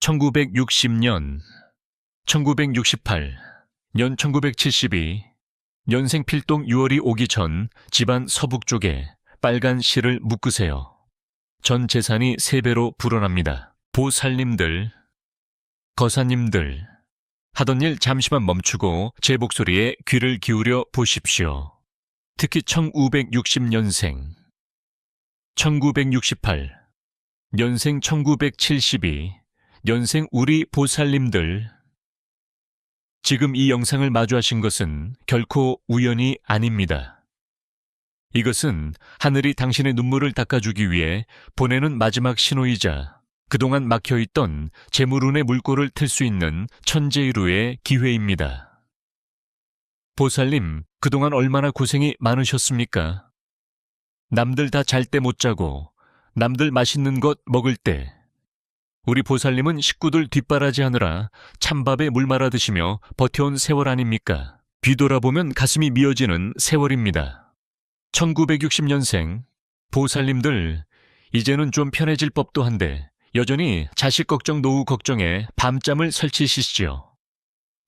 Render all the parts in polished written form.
1960년, 1968, 년 1972, 년생 필동 6월이 오기 전 집안 서북쪽에 빨간 실을 묶으세요. 전 재산이 3배로 불어납니다. 보살님들, 거사님들, 하던 일 잠시만 멈추고 제 목소리에 귀를 기울여 보십시오. 특히 1960년생, 1968, 년생 1972, 년생 우리 보살님들. 지금 이 영상을 마주하신 것은 결코 우연이 아닙니다. 이것은 하늘이 당신의 눈물을 닦아주기 위해 보내는 마지막 신호이자 그동안 막혀있던 재물운의 물꼬를 틀 수 있는 천재의루의 기회입니다. 보살님, 그동안 얼마나 고생이 많으셨습니까? 남들 다 잘 때 못 자고 남들 맛있는 것 먹을 때 우리 보살님은 식구들 뒷바라지하느라 찬밥에 물 말아 드시며 버텨온 세월 아닙니까? 뒤돌아보면 가슴이 미어지는 세월입니다. 1960년생 보살님들, 이제는 좀 편해질 법도 한데 여전히 자식 걱정 노후 걱정에 밤잠을 설치시지요.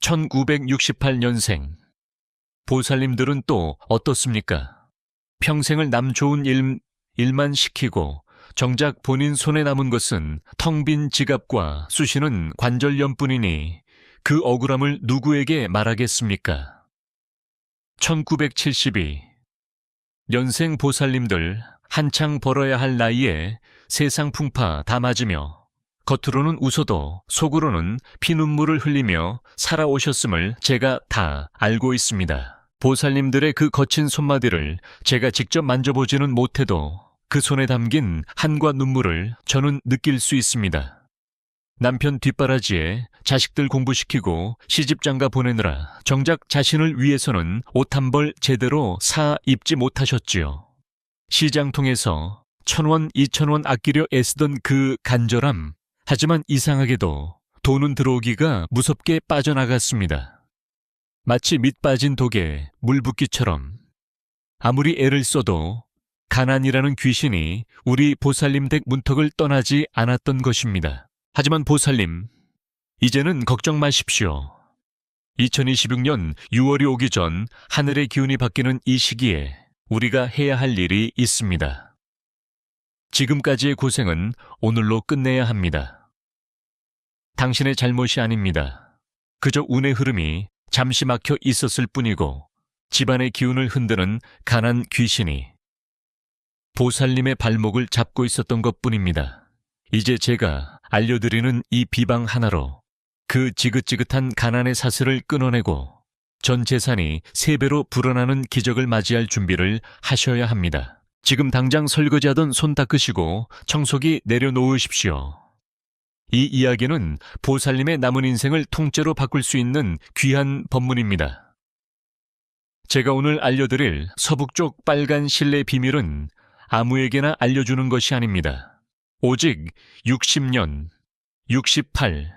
1968년생 보살님들은 또 어떻습니까? 평생을 남 좋은 일만 시키고 정작 본인 손에 남은 것은 텅 빈 지갑과 쑤시는 관절염뿐이니 그 억울함을 누구에게 말하겠습니까? 1972, 년생 보살님들, 한창 벌어야 할 나이에 세상 풍파 다 맞으며 겉으로는 웃어도 속으로는 피눈물을 흘리며 살아오셨음을 제가 다 알고 있습니다. 보살님들의 그 거친 손마디를 제가 직접 만져보지는 못해도 그 손에 담긴 한과 눈물을 저는 느낄 수 있습니다. 남편 뒷바라지에 자식들 공부시키고 시집장가 보내느라 정작 자신을 위해서는 옷 한 벌 제대로 사 입지 못하셨지요. 시장 통해서 1,000원, 2,000원 아끼려 애쓰던 그 간절함, 하지만 이상하게도 돈은 들어오기가 무섭게 빠져나갔습니다. 마치 밑 빠진 독에 물 붓기처럼 아무리 애를 써도 가난이라는 귀신이 우리 보살님 댁 문턱을 떠나지 않았던 것입니다. 하지만 보살님, 이제는 걱정 마십시오. 2026년 6월이 오기 전 하늘의 기운이 바뀌는 이 시기에 우리가 해야 할 일이 있습니다. 지금까지의 고생은 오늘로 끝내야 합니다. 당신의 잘못이 아닙니다. 그저 운의 흐름이 잠시 막혀 있었을 뿐이고 집안의 기운을 흔드는 가난 귀신이 보살님의 발목을 잡고 있었던 것뿐입니다. 이제 제가 알려드리는 이 비방 하나로 그 지긋지긋한 가난의 사슬을 끊어내고 전 재산이 3배로 불어나는 기적을 맞이할 준비를 하셔야 합니다. 지금 당장 설거지하던 손 닦으시고 청소기 내려놓으십시오. 이 이야기는 보살님의 남은 인생을 통째로 바꿀 수 있는 귀한 법문입니다. 제가 오늘 알려드릴 서북쪽 빨간 실내 비밀은 아무에게나 알려주는 것이 아닙니다. 오직 60년, 68,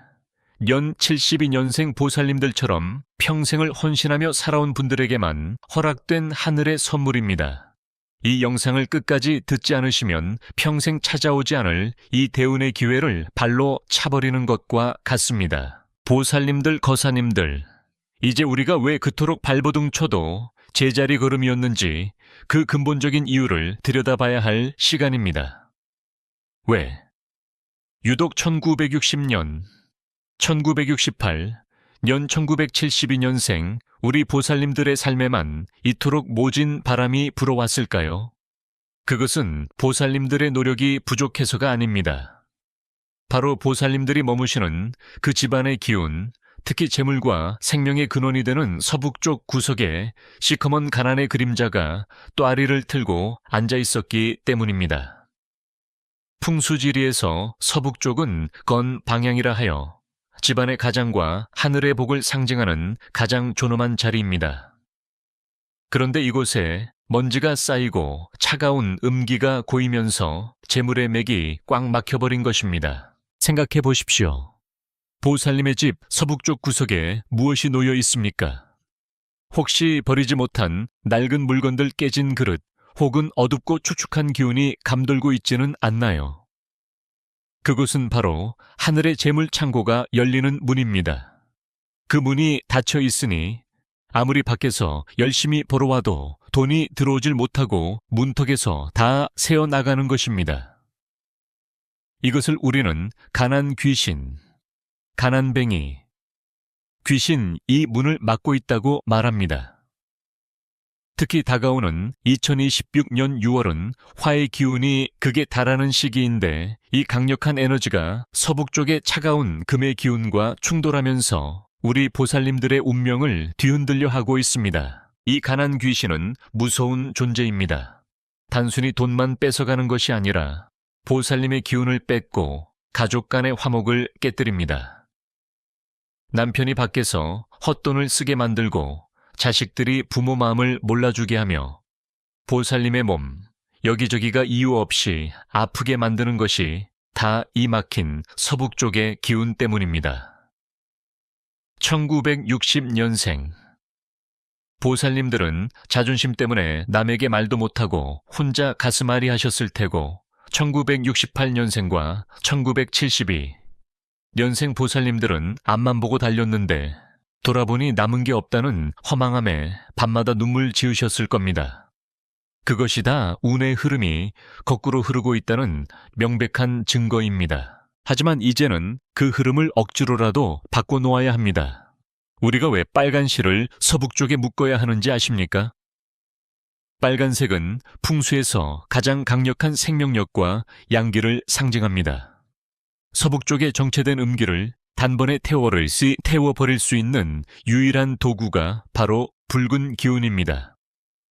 년 72년생 보살님들처럼 평생을 헌신하며 살아온 분들에게만 허락된 하늘의 선물입니다. 이 영상을 끝까지 듣지 않으시면 평생 찾아오지 않을 이 대운의 기회를 발로 차버리는 것과 같습니다. 보살님들, 거사님들, 이제 우리가 왜 그토록 발버둥 쳐도 제자리 걸음이었는지 그 근본적인 이유를 들여다봐야 할 시간입니다. 왜? 유독 1960년, 1968, 년 1972년생 우리 보살님들의 삶에만 이토록 모진 바람이 불어왔을까요? 그것은 보살님들의 노력이 부족해서가 아닙니다. 바로 보살님들이 머무시는 그 집안의 기운, 특히 재물과 생명의 근원이 되는 서북쪽 구석에 시커먼 가난의 그림자가 또아리를 틀고 앉아 있었기 때문입니다. 풍수지리에서 서북쪽은 건 방향이라 하여 집안의 가장과 하늘의 복을 상징하는 가장 존엄한 자리입니다. 그런데 이곳에 먼지가 쌓이고 차가운 음기가 고이면서 재물의 맥이 꽉 막혀버린 것입니다. 생각해 보십시오. 보살님의 집 서북쪽 구석에 무엇이 놓여 있습니까? 혹시 버리지 못한 낡은 물건들 깨진 그릇 혹은 어둡고 축축한 기운이 감돌고 있지는 않나요? 그곳은 바로 하늘의 재물 창고가 열리는 문입니다. 그 문이 닫혀 있으니 아무리 밖에서 열심히 벌어와도 돈이 들어오질 못하고 문턱에서 다 새어나가는 것입니다. 이것을 우리는 가난 귀신, 가난뱅이, 귀신 이 문을 막고 있다고 말합니다. 특히 다가오는 2026년 6월은 화의 기운이 극에 달하는 시기인데 이 강력한 에너지가 서북쪽의 차가운 금의 기운과 충돌하면서 우리 보살님들의 운명을 뒤흔들려 하고 있습니다. 이 가난 귀신은 무서운 존재입니다. 단순히 돈만 뺏어가는 것이 아니라 보살님의 기운을 뺏고 가족 간의 화목을 깨뜨립니다. 남편이 밖에서 헛돈을 쓰게 만들고 자식들이 부모 마음을 몰라주게 하며 보살님의 몸, 여기저기가 이유 없이 아프게 만드는 것이 다 이 막힌 서북쪽의 기운 때문입니다. 1960년생 보살님들은 자존심 때문에 남에게 말도 못하고 혼자 가슴앓이 하셨을 테고 1968년생과 1972년생 보살님들은 앞만 보고 달렸는데 돌아보니 남은 게 없다는 허망함에 밤마다 눈물 지으셨을 겁니다. 그것이 다 운의 흐름이 거꾸로 흐르고 있다는 명백한 증거입니다. 하지만 이제는 그 흐름을 억지로라도 바꿔놓아야 합니다. 우리가 왜 빨간 실을 서북쪽에 묶어야 하는지 아십니까? 빨간색은 풍수에서 가장 강력한 생명력과 양기를 상징합니다. 서북쪽에 정체된 음기를 단번에 태워버릴 수 있는 유일한 도구가 바로 붉은 기운입니다.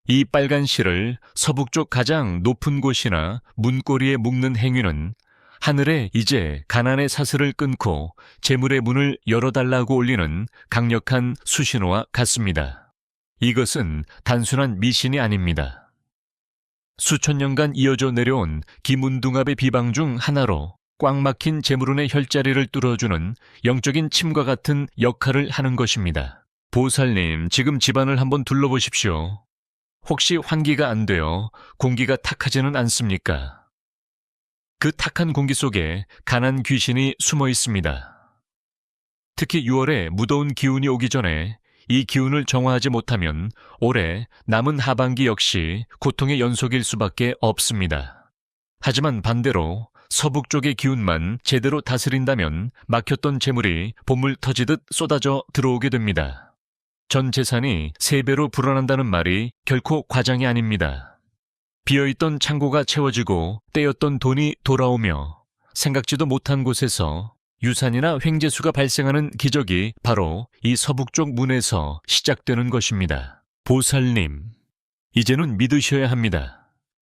이 빨간 실을 서북쪽 가장 높은 곳이나 문고리에 묶는 행위는 하늘에 이제 가난의 사슬을 끊고 재물의 문을 열어달라고 올리는 강력한 수신호와 같습니다. 이것은 단순한 미신이 아닙니다. 수천 년간 이어져 내려온 기문둥합의 비방 중 하나로 꽉 막힌 재물운의 혈자리를 뚫어주는 영적인 침과 같은 역할을 하는 것입니다. 보살님, 지금 집안을 한번 둘러보십시오. 혹시 환기가 안 되어 공기가 탁하지는 않습니까? 그 탁한 공기 속에 가난 귀신이 숨어 있습니다. 특히 6월에 무더운 기운이 오기 전에 이 기운을 정화하지 못하면 올해 남은 하반기 역시 고통의 연속일 수밖에 없습니다. 하지만 반대로 서북쪽의 기운만 제대로 다스린다면 막혔던 재물이 봇물 터지듯 쏟아져 들어오게 됩니다. 전 재산이 3배로 불어난다는 말이 결코 과장이 아닙니다. 비어있던 창고가 채워지고 떼였던 돈이 돌아오며 생각지도 못한 곳에서 유산이나 횡재수가 발생하는 기적이 바로 이 서북쪽 문에서 시작되는 것입니다. 보살님, 이제는 믿으셔야 합니다.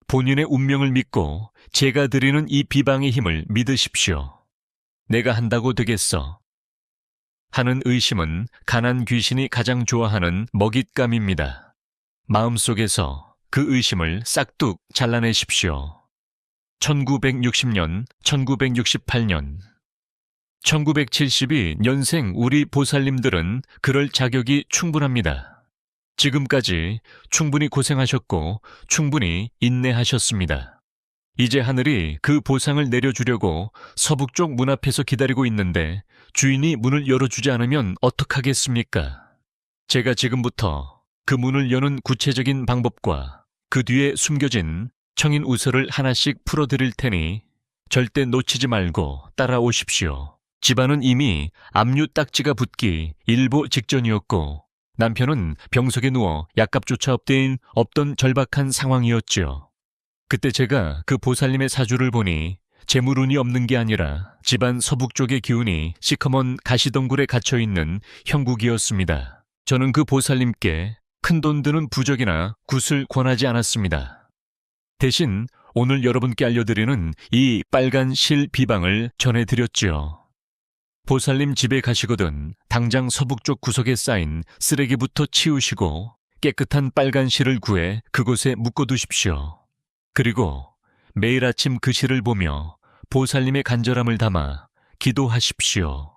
본인의 운명을 믿고 제가 드리는 이 비방의 힘을 믿으십시오. 내가 한다고 되겠어. 하는 의심은 가난 귀신이 가장 좋아하는 먹잇감입니다. 마음속에서 그 의심을 싹둑 잘라내십시오. 1960년, 1968년, 1972년생 우리 보살님들은 그럴 자격이 충분합니다. 지금까지 충분히 고생하셨고 충분히 인내하셨습니다. 이제 하늘이 그 보상을 내려주려고 서북쪽 문 앞에서 기다리고 있는데 주인이 문을 열어주지 않으면 어떡하겠습니까? 제가 지금부터 그 문을 여는 구체적인 방법과 그 뒤에 숨겨진 청인 우설을 하나씩 풀어드릴 테니 절대 놓치지 말고 따라오십시오. 집안은 이미 압류 딱지가 붙기 일보 직전이었고 남편은 병석에 누워 약값조차 없던 절박한 상황이었죠. 그때 제가 그 보살님의 사주를 보니 재물운이 없는 게 아니라 집안 서북쪽의 기운이 시커먼 가시덩굴에 갇혀있는 형국이었습니다. 저는 그 보살님께 큰돈 드는 부적이나 굿을 권하지 않았습니다. 대신 오늘 여러분께 알려드리는 이 빨간 실 비방을 전해드렸지요. 보살님 집에 가시거든 당장 서북쪽 구석에 쌓인 쓰레기부터 치우시고 깨끗한 빨간 실을 구해 그곳에 묶어두십시오. 그리고 매일 아침 그 실을 보며 보살님의 간절함을 담아 기도하십시오.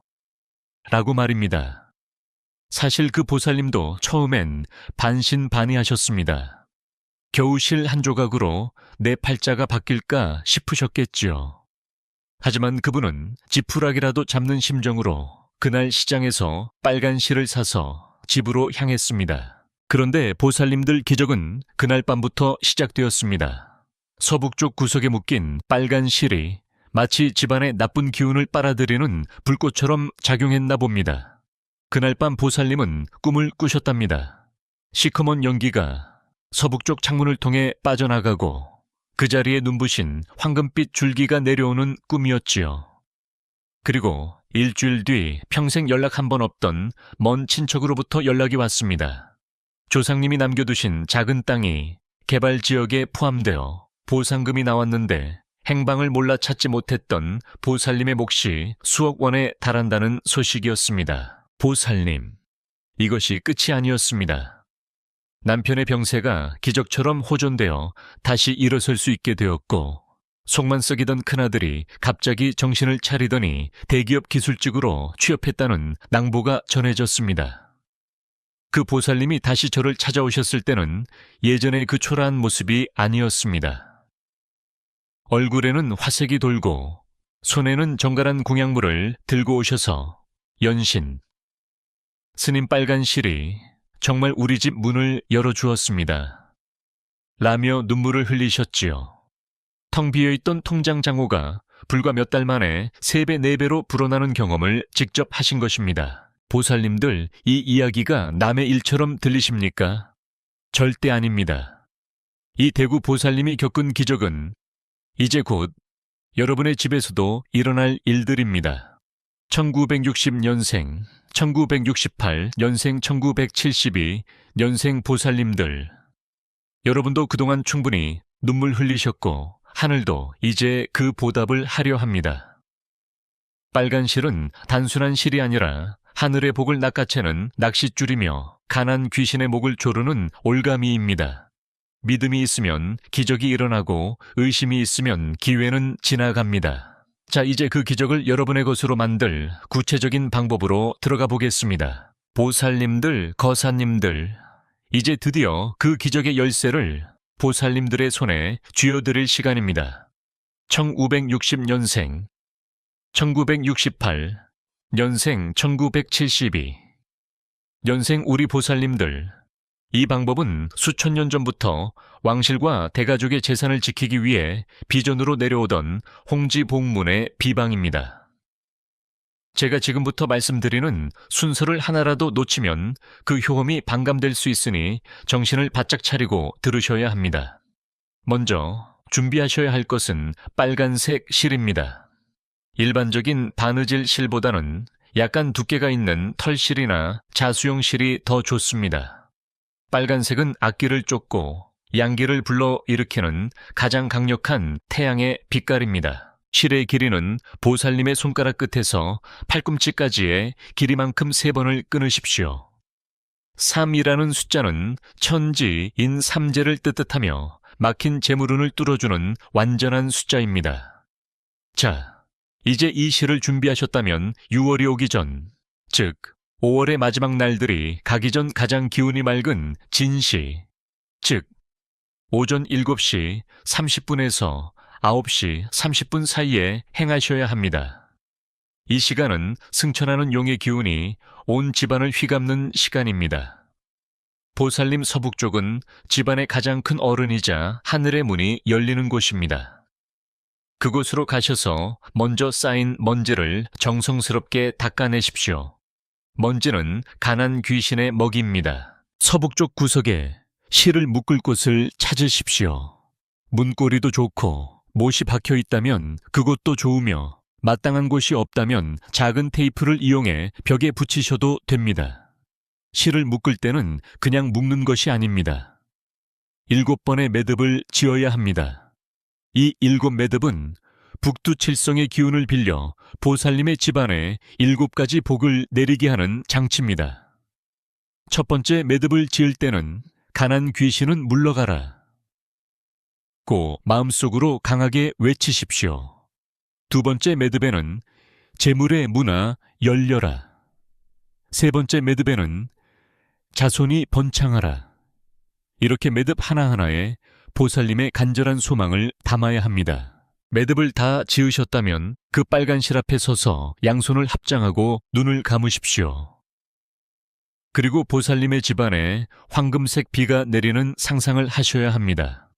라고 말입니다. 사실 그 보살님도 처음엔 반신반의하셨습니다. 겨우 실 한 조각으로 내 팔자가 바뀔까 싶으셨겠지요. 하지만 그분은 지푸라기라도 잡는 심정으로 그날 시장에서 빨간 실을 사서 집으로 향했습니다. 그런데 보살님들 기적은 그날 밤부터 시작되었습니다. 서북쪽 구석에 묶인 빨간 실이 마치 집안의 나쁜 기운을 빨아들이는 불꽃처럼 작용했나 봅니다. 그날 밤 보살님은 꿈을 꾸셨답니다. 시커먼 연기가 서북쪽 창문을 통해 빠져나가고 그 자리에 눈부신 황금빛 줄기가 내려오는 꿈이었지요. 그리고 일주일 뒤 평생 연락 한 번 없던 먼 친척으로부터 연락이 왔습니다. 조상님이 남겨두신 작은 땅이 개발 지역에 포함되어 보상금이 나왔는데 행방을 몰라 찾지 못했던 보살님의 몫이 수억 원에 달한다는 소식이었습니다. 보살님, 이것이 끝이 아니었습니다. 남편의 병세가 기적처럼 호전되어 다시 일어설 수 있게 되었고 속만 썩이던 큰아들이 갑자기 정신을 차리더니 대기업 기술직으로 취업했다는 낭보가 전해졌습니다. 그 보살님이 다시 저를 찾아오셨을 때는 예전의 그 초라한 모습이 아니었습니다. 얼굴에는 화색이 돌고 손에는 정갈한 공약물을 들고 오셔서 연신, 스님 빨간 실이 정말 우리 집 문을 열어주었습니다. 라며 눈물을 흘리셨지요. 텅 비어있던 통장 잔고가 불과 몇 달 만에 3배, 4배로 불어나는 경험을 직접 하신 것입니다. 보살님들, 이 이야기가 남의 일처럼 들리십니까? 절대 아닙니다. 이 대구 보살님이 겪은 기적은 이제 곧 여러분의 집에서도 일어날 일들입니다. 1960년생, 1968, 년생 1972, 년생 보살님들. 여러분도 그동안 충분히 눈물 흘리셨고 하늘도 이제 그 보답을 하려 합니다. 빨간 실은 단순한 실이 아니라 하늘의 복을 낚아채는 낚싯줄이며 가난 귀신의 목을 조르는 올가미입니다. 믿음이 있으면 기적이 일어나고 의심이 있으면 기회는 지나갑니다. 자, 이제 그 기적을 여러분의 것으로 만들 구체적인 방법으로 들어가 보겠습니다. 보살님들, 거사님들, 이제 드디어 그 기적의 열쇠를 보살님들의 손에 쥐어드릴 시간입니다. 1560년생, 1968, 년생 1972, 년생 우리 보살님들. 이 방법은 수천 년 전부터 왕실과 대가족의 재산을 지키기 위해 비전으로 내려오던 홍지복문의 비방입니다. 제가 지금부터 말씀드리는 순서를 하나라도 놓치면 그 효험이 반감될 수 있으니 정신을 바짝 차리고 들으셔야 합니다. 먼저 준비하셔야 할 것은 빨간색 실입니다. 일반적인 바느질 실보다는 약간 두께가 있는 털실이나 자수용 실이 더 좋습니다. 빨간색은 악기를 쫓고 양기를 불러일으키는 가장 강력한 태양의 빛깔입니다. 실의 길이는 보살님의 손가락 끝에서 팔꿈치까지의 길이만큼 3번을 끊으십시오. 3이라는 숫자는 천지인 삼재를 뜻하며 막힌 재물운을 뚫어주는 완전한 숫자입니다. 자, 이제 이 실을 준비하셨다면 6월이 오기 전, 즉 5월의 마지막 날들이 가기 전 가장 기운이 맑은 진시, 즉 오전 7시 30분에서 9시 30분 사이에 행하셔야 합니다. 이 시간은 승천하는 용의 기운이 온 집안을 휘감는 시간입니다. 보살님 서북쪽은 집안의 가장 큰 어른이자 하늘의 문이 열리는 곳입니다. 그곳으로 가셔서 먼저 쌓인 먼지를 정성스럽게 닦아내십시오. 먼지는 가난 귀신의 먹이입니다. 서북쪽 구석에 실을 묶을 곳을 찾으십시오. 문고리도 좋고 못이 박혀 있다면 그곳도 좋으며 마땅한 곳이 없다면 작은 테이프를 이용해 벽에 붙이셔도 됩니다. 실을 묶을 때는 그냥 묶는 것이 아닙니다. 7번의 매듭을 지어야 합니다. 이 7매듭은 북두칠성의 기운을 빌려 보살님의 집안에 7가지 복을 내리게 하는 장치입니다. 첫 번째 매듭을 지을 때는 가난 귀신은 물러가라 고 마음속으로 강하게 외치십시오. 두 번째 매듭에는 재물의 문화 열려라. 세 번째 매듭에는 자손이 번창하라. 이렇게 매듭 하나하나에 보살님의 간절한 소망을 담아야 합니다. 매듭을 다 지으셨다면 그 빨간 실 앞에 서서 양손을 합장하고 눈을 감으십시오. 그리고 보살님의 집안에 황금색 비가 내리는 상상을 하셔야 합니다.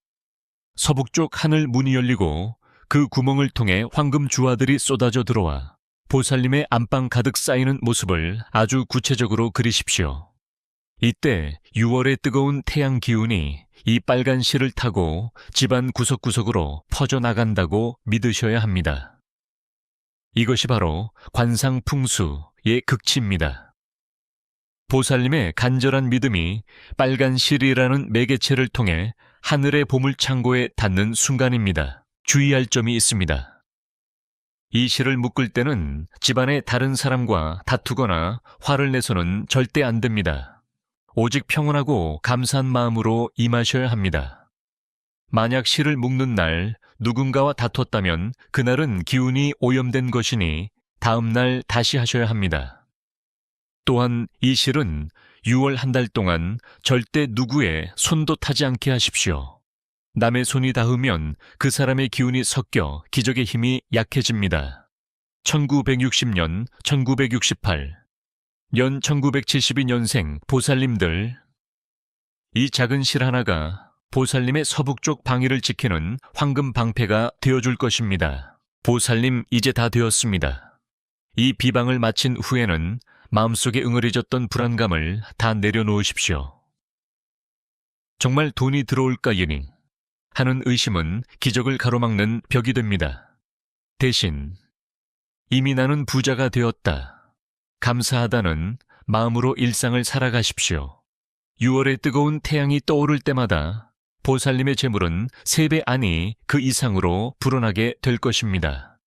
서북쪽 하늘 문이 열리고 그 구멍을 통해 황금 주화들이 쏟아져 들어와 보살님의 안방 가득 쌓이는 모습을 아주 구체적으로 그리십시오. 이때 6월의 뜨거운 태양 기운이 이 빨간 실을 타고 집안 구석구석으로 퍼져나간다고 믿으셔야 합니다. 이것이 바로 관상풍수의 극치입니다. 보살님의 간절한 믿음이 빨간 실이라는 매개체를 통해 하늘의 보물창고에 닿는 순간입니다. 주의할 점이 있습니다. 이 실을 묶을 때는 집안의 다른 사람과 다투거나 화를 내서는 절대 안 됩니다. 오직 평온하고 감사한 마음으로 임하셔야 합니다. 만약 실을 묶는 날 누군가와 다퉜다면 그날은 기운이 오염된 것이니 다음 날 다시 하셔야 합니다. 또한 이 실은 6월 한 달 동안 절대 누구의 손도 타지 않게 하십시오. 남의 손이 닿으면 그 사람의 기운이 섞여 기적의 힘이 약해집니다. 1960년, 1968, 연 1972년생 보살님들, 이 작은 실 하나가 보살님의 서북쪽 방위를 지키는 황금 방패가 되어줄 것입니다. 보살님 이제 다 되었습니다. 이 비방을 마친 후에는 마음속에 응어리졌던 불안감을 다 내려놓으십시오. 정말 돈이 들어올까이니 하는 의심은 기적을 가로막는 벽이 됩니다. 대신 이미 나는 부자가 되었다, 감사하다는 마음으로 일상을 살아가십시오. 6월의 뜨거운 태양이 떠오를 때마다 보살님의 재물은 3배 아니 그 이상으로 불어나게 될 것입니다.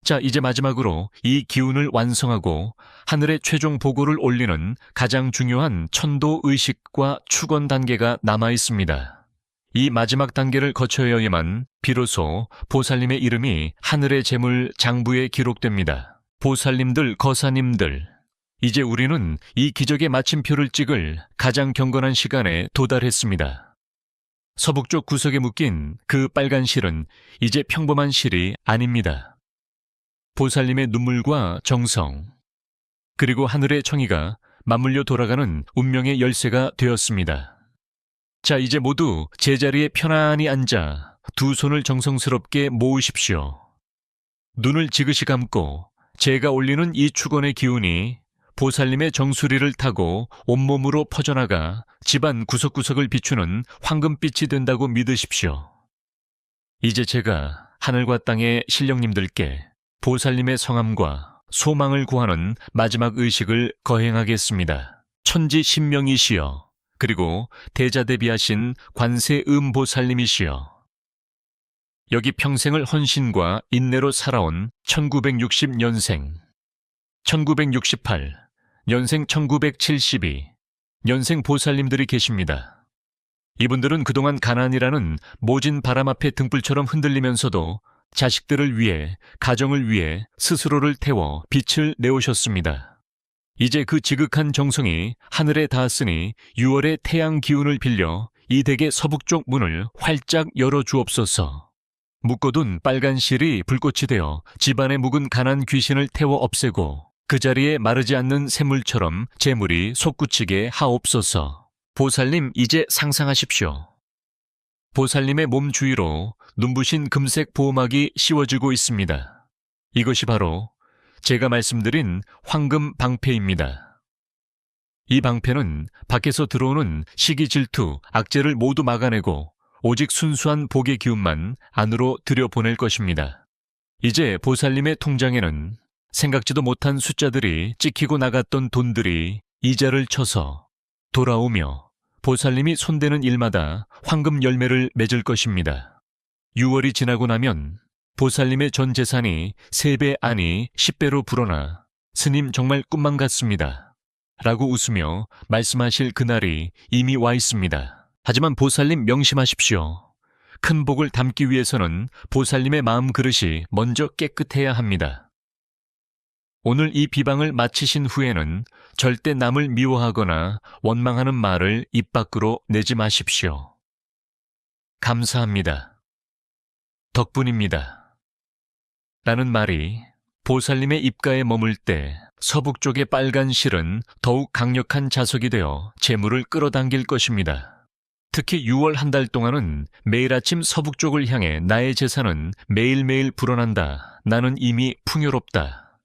자, 이제 마지막으로 이 기운을 완성하고 하늘의 최종 보고를 올리는 가장 중요한 천도 의식과 축원 단계가 남아 있습니다. 이 마지막 단계를 거쳐야만 비로소 보살님의 이름이 하늘의 재물 장부에 기록됩니다. 보살님들, 거사님들, 이제 우리는 이 기적의 마침표를 찍을 가장 경건한 시간에 도달했습니다. 서북쪽 구석에 묶인 그 빨간 실은 이제 평범한 실이 아닙니다. 보살님의 눈물과 정성, 그리고 하늘의 청이가 맞물려 돌아가는 운명의 열쇠가 되었습니다. 자, 이제 모두 제자리에 편안히 앉아 두 손을 정성스럽게 모으십시오. 눈을 지그시 감고 제가 올리는 이 축원의 기운이 보살님의 정수리를 타고 온몸으로 퍼져나가 집안 구석구석을 비추는 황금빛이 된다고 믿으십시오. 이제 제가 하늘과 땅의 신령님들께 보살님의 성함과 소망을 구하는 마지막 의식을 거행하겠습니다. 천지 신명이시여, 그리고 대자대비하신 관세음보살님이시여, 여기 평생을 헌신과 인내로 살아온 1960년생, 1968, 년생 1972, 년생 보살님들이 계십니다. 이분들은 그동안 가난이라는 모진 바람 앞에 등불처럼 흔들리면서도 자식들을 위해, 가정을 위해 스스로를 태워 빛을 내오셨습니다. 이제 그 지극한 정성이 하늘에 닿았으니 6월의 태양 기운을 빌려 이 댁의 서북쪽 문을 활짝 열어주옵소서. 묶어둔 빨간 실이 불꽃이 되어 집안에 묵은 가난 귀신을 태워 없애고 그 자리에 마르지 않는 샘물처럼 재물이 솟구치게 하옵소서. 보살님 이제 상상하십시오. 보살님의 몸 주위로 눈부신 금색 보호막이 씌워지고 있습니다. 이것이 바로 제가 말씀드린 황금 방패입니다. 이 방패는 밖에서 들어오는 시기, 질투, 악재를 모두 막아내고 오직 순수한 복의 기운만 안으로 들여보낼 것입니다. 이제 보살님의 통장에는 생각지도 못한 숫자들이 찍히고 나갔던 돈들이 이자를 쳐서 돌아오며 보살님이 손대는 일마다 황금 열매를 맺을 것입니다. 6월이 지나고 나면 보살님의 전 재산이 3배 아니 10배로 불어나 스님 정말 꿈만 같습니다 라고 웃으며 말씀하실 그날이 이미 와 있습니다. 하지만 보살님 명심하십시오. 큰 복을 담기 위해서는 보살님의 마음 그릇이 먼저 깨끗해야 합니다. 오늘 이 비방을 마치신 후에는 절대 남을 미워하거나 원망하는 말을 입 밖으로 내지 마십시오. 감사합니다. 덕분입니다. 라는 말이 보살님의 입가에 머물 때 서북 쪽의 빨간 실은 더욱 강력한 자석이 되어 재물을 끌어당길 것입니다. 특히 6월 한 달 동안은 매일 아침 서북 쪽을 향해 나의 재산은 매일매일 불어난다. 나는 이미 풍요롭다.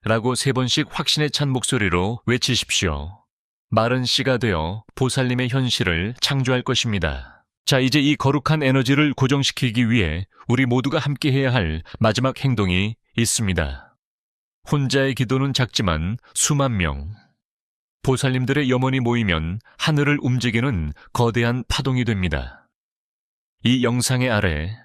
라고 3번씩 확신에 찬 목소리로 외치십시오. 마른 씨가 되어 보살님의 현실을 창조할 것입니다. 자, 이제 이 거룩한 에너지를 고정시키기 위해 우리 모두가 함께 해야 할 마지막 행동이 있습니다. 혼자의 기도는 작지만 수만 명, 보살님들의 염원이 모이면 하늘을 움직이는 거대한 파동이 됩니다. 이 영상의 아래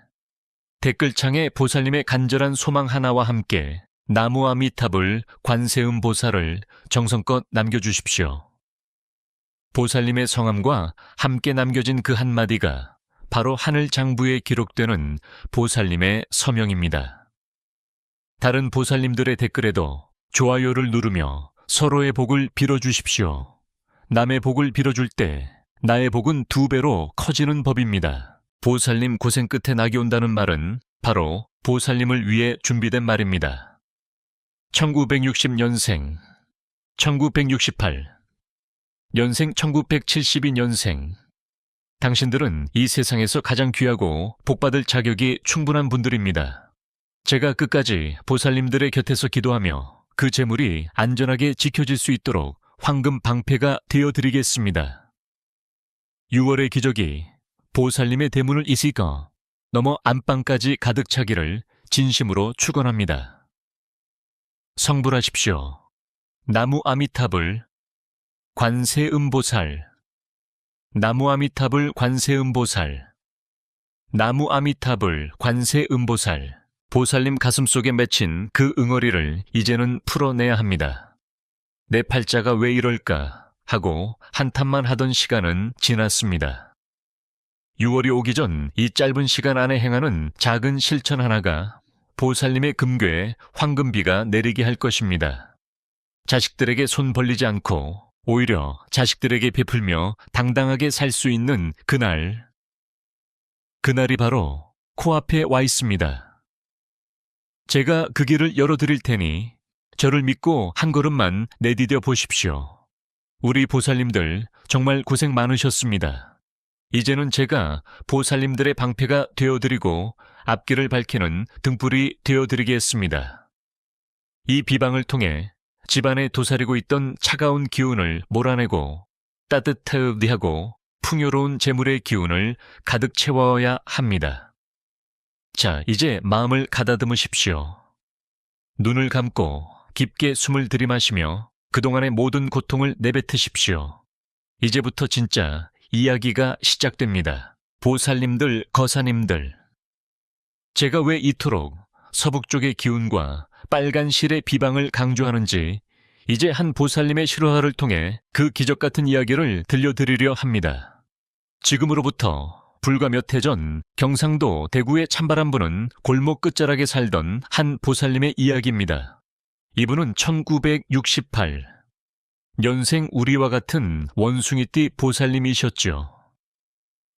댓글창에 보살님의 간절한 소망 하나와 함께 나무 아미타불 관세음 보살을 정성껏 남겨주십시오. 보살님의 성함과 함께 남겨진 그 한마디가 바로 하늘 장부에 기록되는 보살님의 서명입니다. 다른 보살님들의 댓글에도 좋아요를 누르며 서로의 복을 빌어주십시오. 남의 복을 빌어줄 때 나의 복은 2배로 커지는 법입니다. 보살님 고생 끝에 낙이 온다는 말은 바로 보살님을 위해 준비된 말입니다. 1960년생, 1968, 연생 1972년생. 당신들은 이 세상에서 가장 귀하고 복받을 자격이 충분한 분들입니다. 제가 끝까지 보살님들의 곁에서 기도하며 그 재물이 안전하게 지켜질 수 있도록 황금 방패가 되어드리겠습니다. 6월의 기적이 보살님의 대문을 이시거 넘어 안방까지 가득 차기를 진심으로 축원합니다. 성불하십시오. 나무 아미타불 관세음보살, 나무 아미타불 관세음보살, 나무 아미타불 관세음보살. 보살님 가슴속에 맺힌 그 응어리를 이제는 풀어내야 합니다. 내 팔자가 왜 이럴까 하고 한탄만 하던 시간은 지났습니다. 6월이 오기 전 이 짧은 시간 안에 행하는 작은 실천 하나가 보살님의 금괴에 황금비가 내리게 할 것입니다. 자식들에게 손 벌리지 않고 오히려 자식들에게 베풀며 당당하게 살 수 있는 그날이 바로 코앞에 와 있습니다. 제가 그 길을 열어드릴 테니 저를 믿고 한 걸음만 내디뎌 보십시오. 우리 보살님들 정말 고생 많으셨습니다. 이제는 제가 보살님들의 방패가 되어드리고 앞길을 밝히는 등불이 되어드리겠습니다. 이 비방을 통해 집안에 도사리고 있던 차가운 기운을 몰아내고 따뜻하게 하고 풍요로운 재물의 기운을 가득 채워야 합니다. 자, 이제 마음을 가다듬으십시오. 눈을 감고 깊게 숨을 들이마시며 그동안의 모든 고통을 내뱉으십시오. 이제부터 진짜 이야기가 시작됩니다. 보살님들, 거사님들. 제가 왜 이토록 서북 쪽의 기운과 빨간 실의 비방을 강조하는지 이제 한 보살님의 실화를 통해 그 기적 같은 이야기를 들려드리려 합니다. 지금으로부터 불과 몇 해 전 경상도 대구의 찬바람 부는 골목 끝자락에 살던 한 보살님의 이야기입니다. 이분은 1968, 연생 우리와 같은 원숭이띠 보살님이셨죠.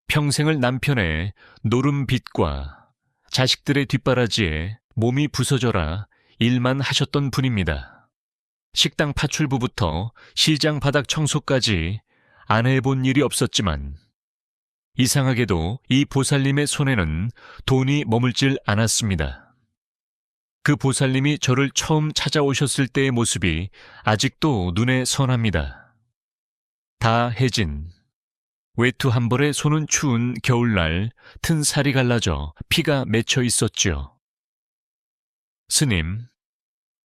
평생을 남편의 노름빚과 자식들의 뒷바라지에 몸이 부서져라 일만 하셨던 분입니다. 식당 파출부부터 시장 바닥 청소까지 안 해본 일이 없었지만 이상하게도 이 보살님의 손에는 돈이 머물질 않았습니다. 그 보살님이 저를 처음 찾아오셨을 때의 모습이 아직도 눈에 선합니다. 다 해진, 외투 한 벌에 손은 추운 겨울날 튼 살이 갈라져 피가 맺혀 있었죠. 스님,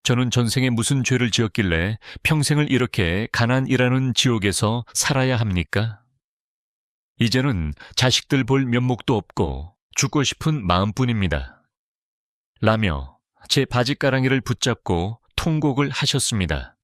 저는 전생에 무슨 죄를 지었길래 평생을 이렇게 가난이라는 지옥에서 살아야 합니까? 이제는 자식들 볼 면목도 없고 죽고 싶은 마음뿐입니다. 라며 제 바지가랑이를 붙잡고 통곡을 하셨습니다.